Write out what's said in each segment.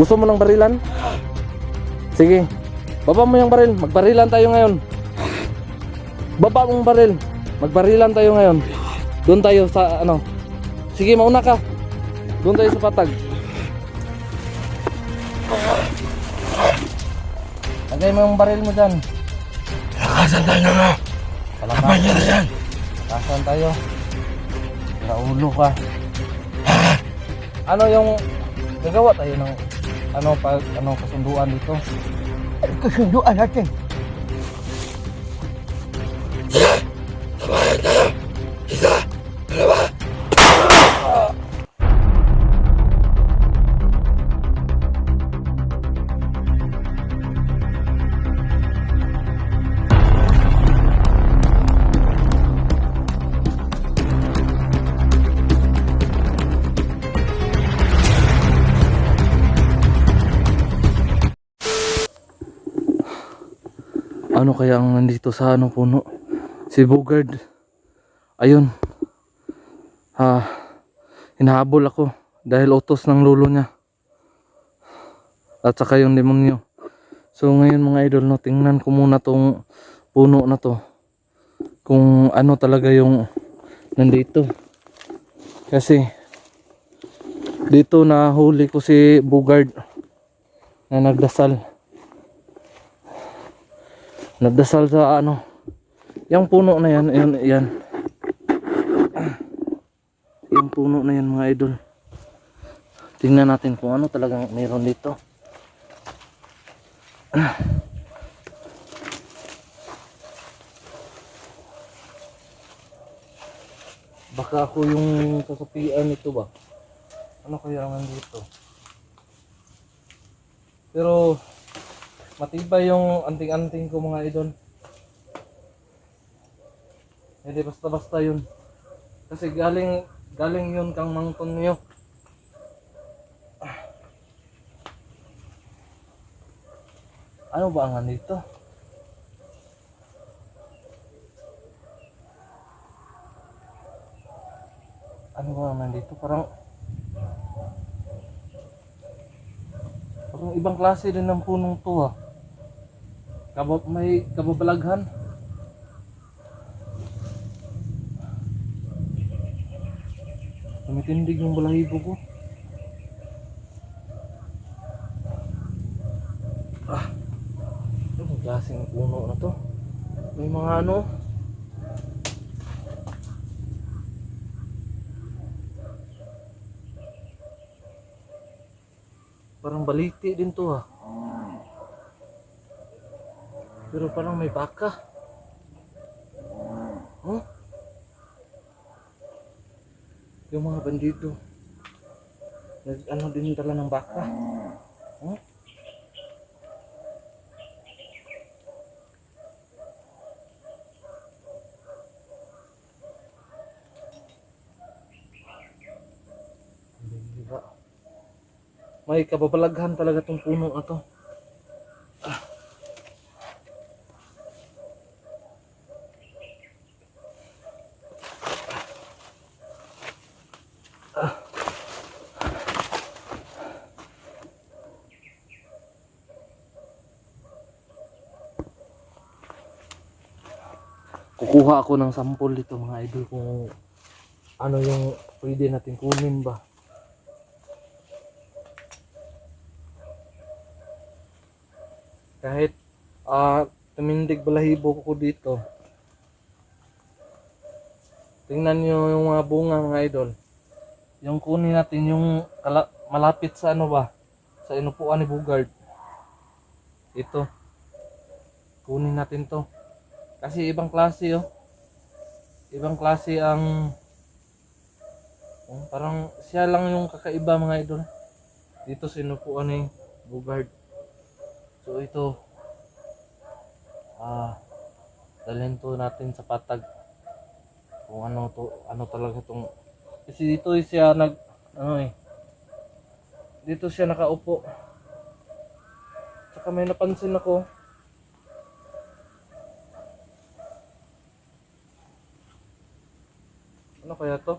Gusto mo ng barilan? Sige. Baba mo yung baril. Magbarilan tayo ngayon. Baba mong baril. Magbarilan tayo ngayon. Doon tayo sa ano. Sige, mauna ka. Doon tayo sa patag. Lagay mo yung baril mo dyan. Lakasan tayo na nga. Laban niya na yan. Nasaan tayo? Naulo ka. Ano yung gagawa tayo ng ano kasunduan dito? Kasunduan natin. Sabayan tayo. Isa, dalawa. Ano kaya ang nandito sa ano puno? Si Bugard. Ayun. Hinahabol ako dahil utos ng lolo niya. At saka yung demonyo. So ngayon mga idol, no, tingnan ko muna tong puno na to. Kung ano talaga yung nandito. Kasi dito na huli ko si Bugard na nagdasal. Nagdasal sa ano. Yung puno na yan, yan. Yung puno na yan mga idol. Tingnan natin kung ano talagang mayroon dito. Baka ako yung kasapian nito ba? Ano kaya ang nandito? Pero matibay yung anting-anting ko mga idol. Hindi basta-basta yun. Kasi galing yun kang mangton nyo. Ano ba ang nandito? Ano ba ang nandito? Parang ibang klase din ng punong to ah. May kababalaghan. Tumitindig yung balahibo ko. Anong klaseng puno na to? May mga ano. Parang baliti din to ah. Pero parang may baka. Huh? Yung mga bandido. Ano din tala ng baka. Huh? May kababalaghan talaga tong puno na to. Kukuha ako ng sample dito mga idol kung ano yung pwede natin kunin ba. Kahit tumindig balahibo ko dito. Tingnan nyo yung mga bunga mga idol. Yung kunin natin yung malapit sa ano ba? Sa inupuan ni Bugard. Ito. Kunin natin to. Kasi ibang klase oh. Ibang klase ang parang siya lang yung kakaiba mga idol. Dito sa inupuan ni Bugard. So ito dalhin to natin sa patag kung ano talaga tong, kasi dito siya dito siya nakaupo. Saka may napansin ako ano kaya to?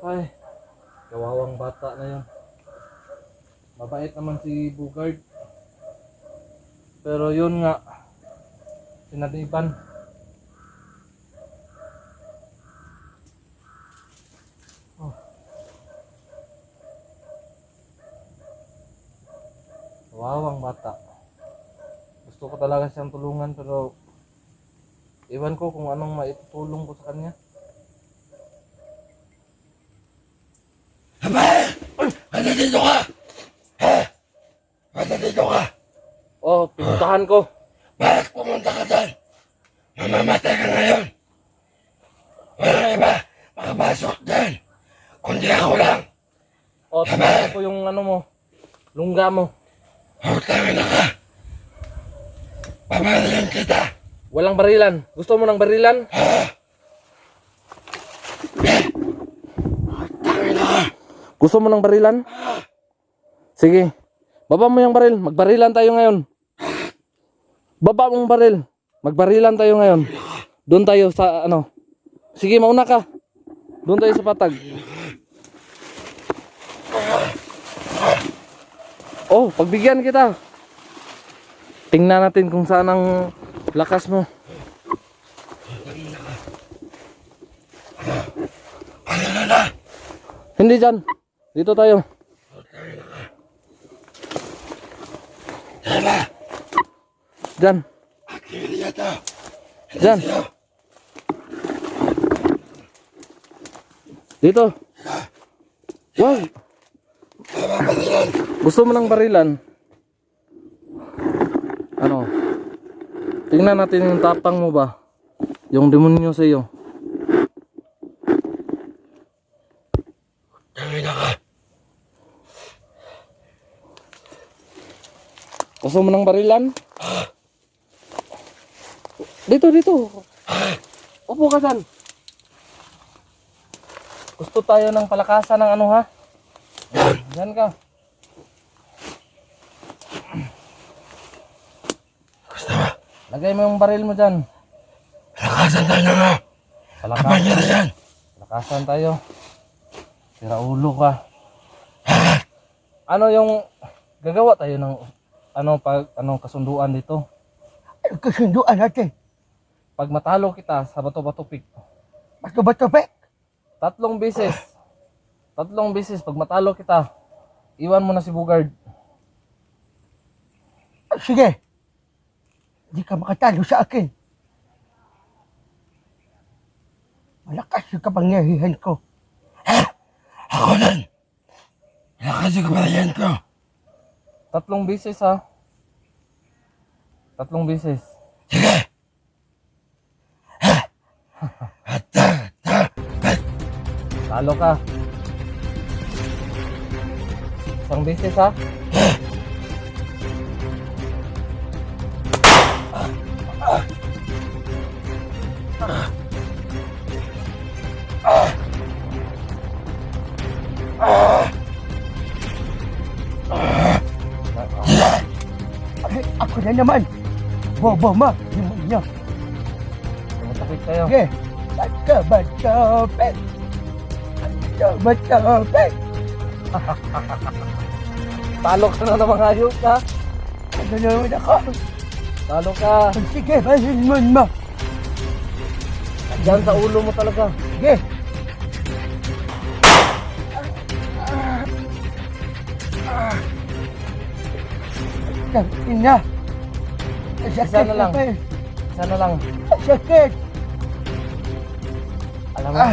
Ay, kawawang bata na yun. Mabait naman si Bugard. Pero yun nga, sinadipan. Oh. Kawawang bata. Gusto ko talaga siyang tulungan pero iwan ko kung anong maitutulong ko sa kanya. Abay! Ba't dito ka? Ba't dito ka? Oh, pinuntahan ko. Bakit pumunta ka dyan? Mamamatay ka ngayon. Wala iba makapasok dyan. Kundi ako lang. Oh, tinatay ko yung ano mo, lungga mo. Utangin na ka. Babarilin kita. Walang barilan. Gusto mo ng barilan? Utangin na ka. Gusto mo ng barilan? Sige. Baba mo yung baril. Magbarilan tayo ngayon. Baba mong baril. Magbarilan tayo ngayon. Doon tayo sa ano. Sige, mauna ka. Doon tayo sa patag. Oh, pagbigyan kita. Tingnan natin kung saan ang lakas mo. Hindi dyan. Dito tayo. Diba? Dyan. Akili ito. Dyan. Dito. Wag. Babarilan. Gusto mo ng barilan? Ano? Tingnan natin yung tapang mo ba? Yung demonyo sa iyo. Utangin na ka. Gusto mo ng barilan? Dito, dito. Upo ka dyan. Gusto tayo ng palakasan ng ano ha? Diyan ka. Gusto mo? Lagay mo yung baril mo dyan. Lakasan tayo nga. Abay niya na yan. Palakasan tayo. Sira ulo ka. Ano yung gagawa tayo ng kasunduan dito? Kasunduan natin. Pag matalo kita sa bato-bato pick, Bato-bato, Pek. 3 beses. 3 beses pag matalo kita, iwan mo na si Bugard. Sige. Hindi ka makatalo sa akin. Malakas yung kapangyarihan ko. Ako nun. Lakas yung kapalayan ko. 3 beses ha. 3 beses. Sige. Talo ka. 1 beses ha. Ay, ako na naman. Bobo ma. Demonyo. Tumatakit tayo. Sige. Bato-bato, Pek. Bato-bato, Pek. Talo ka na naman hayop ka. Ano naman ako? Talo ka. Sige, basilmon mo. Diyan sa ulo mo talaga. Sige. Tangin na. Isa na lang. Pek. Isa na lang. Sakit. Alam mo,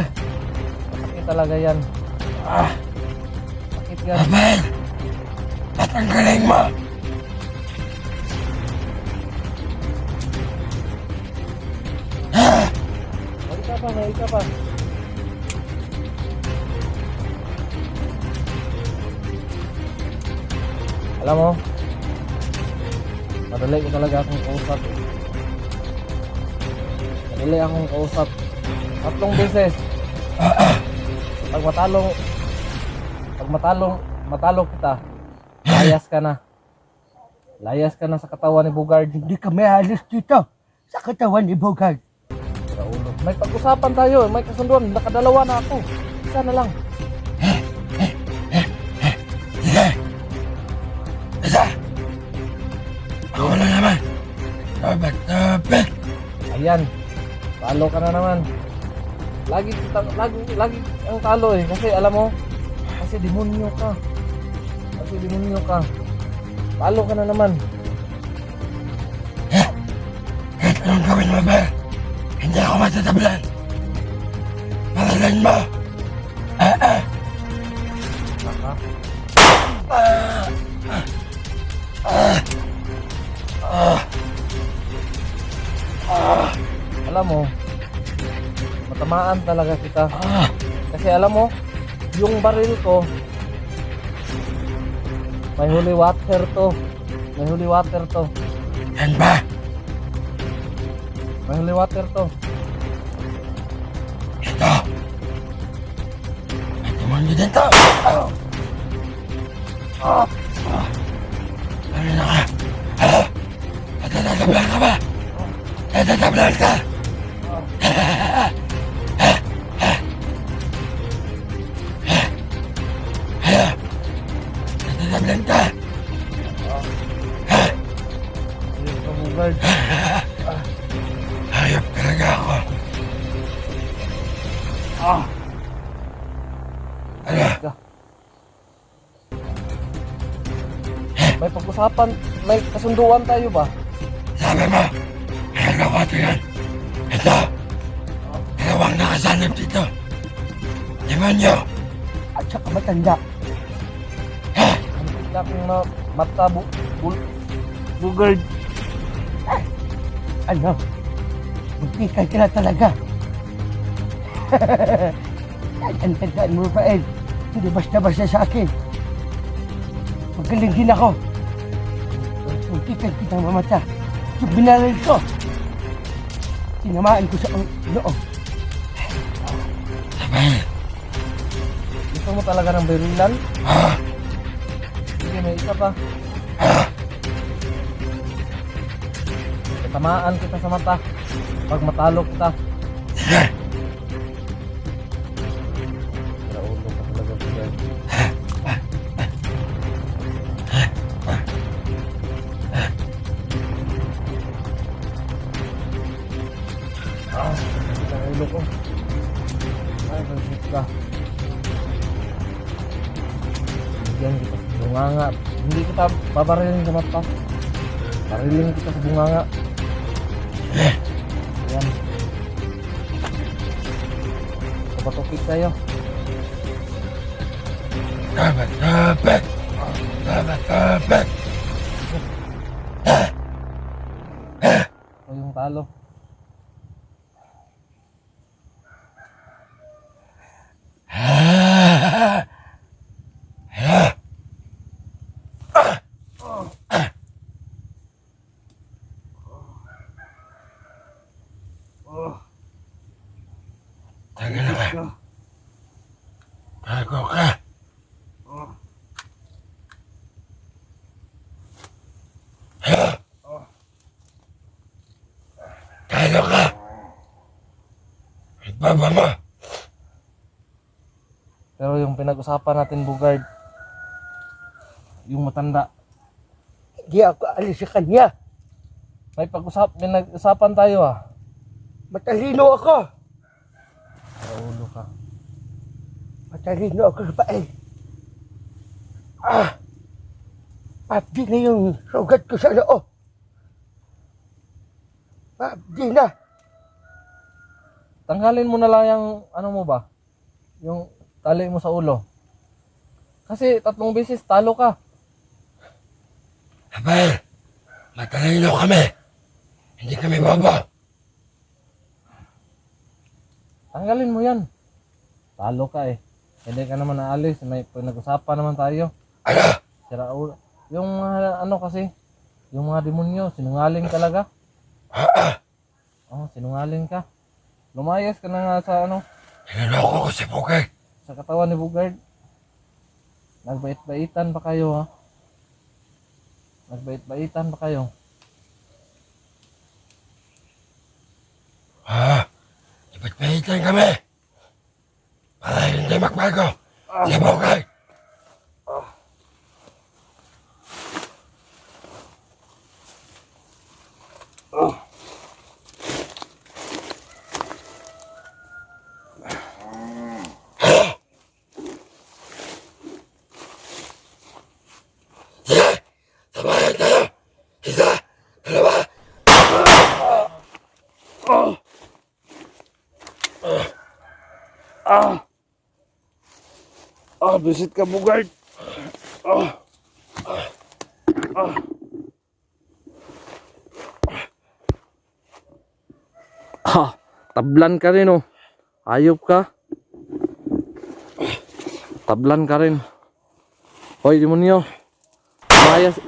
masakit talaga yan. Sakit yan. Abay! Ba't ang galing mo? May isa pa. Alam mo, madali ko talaga akong kausap. Madali akong kausap. 3 beses. Pag matalo kita, layas ka na. Layas ka na sa katawan ni Bugard. Hindi ka may halos dito sa katawan ni Bogart. Sa ulo. May pag-usapan tayo, may kasunduan, nakadalawa na ako. Isa na lang. Ayan. Talo ka na naman. Lagi ang talo eh. Kasi alam mo, kasi demonyo ka. Talo ka na naman. Kahit anong gawin mo ba, hindi ako matatablan. Malalan mo. Naka. Alam mo, matamaan talaga kita. Kasi alam mo, yung baril ko, may holy water to. Yan ba? May holy water to. Ito. May demonyo din to. Ano na ka? Natatablan ka ba? Natatablan ka? Natatablan ka? Ayun ka, Bugard. Hayop talaga ako. Ano? Ka. May pag-usapan, may kasunduan tayo ba? Sabi mo, meron ako ito yan. Ito. Dalawang nakasanib dito. Demonyo. At saka matanda. Ang laking na mata, Bugard. Ano? Magtikay ka na talaga. Ang tandaan mo pa, Ed. Hindi basta-basta sa akin. Magaling din ako. Magtikay kitang mamata. Yung binaril ko. Tinamaan ko sa loob. Sabay. Gusto mo talaga ng berilan? Ah, Sige, may isa pa. ah. Tamaan kita sa mata. Pag matalo kita. Sige. Raulo ka talaga, Bugard. Sakit ang ulo ko. Ay, bagit ka. Bigyan kita sa bunganga. Hindi kita babarilin sa mata. Barilin kita sa bunganga. Ayan. Papatukik tayo. Dapat. O yung talo. Tagal na ka. Gago ka. Talo ka. Baba mo. Pero yung pinag-usapan natin, Bugard, yung matanda, Hindi ako alis sa kanya. may pinag-usapan tayo ah. Matalino ako. Raulo ka. Matalino ako sa pae. Pabdi na yung sugat ko sa loob. Pabdi na. Tanggalin mo na lang yung ano mo ba? Yung tali mo sa ulo. Kasi 3 beses talo ka. Abay, matalino kami. Hindi kami bobo. Tanggalin mo yan. Talo ka eh. Hindi ka naman naalis. May pinag-usapan naman tayo. Ano? Sira ulo. Yung mga ano kasi, yung mga demonyo, sinungaling talaga. Oh, sinungaling ka. Lumayas ka na nga sa ano, Niloloko ko si Pugay. sa katawan ni Bugard. Nagbait-baitan pa kayo ha. Nagbait-baitan pa kayo. Ipagpahitan kami. Para hindi magbago. Si Pugay. Bisit ka, Bugard. Tablan ka rin, oh. Ayop ka. Tablan ka rin. Hoy, demonyo. Mayas.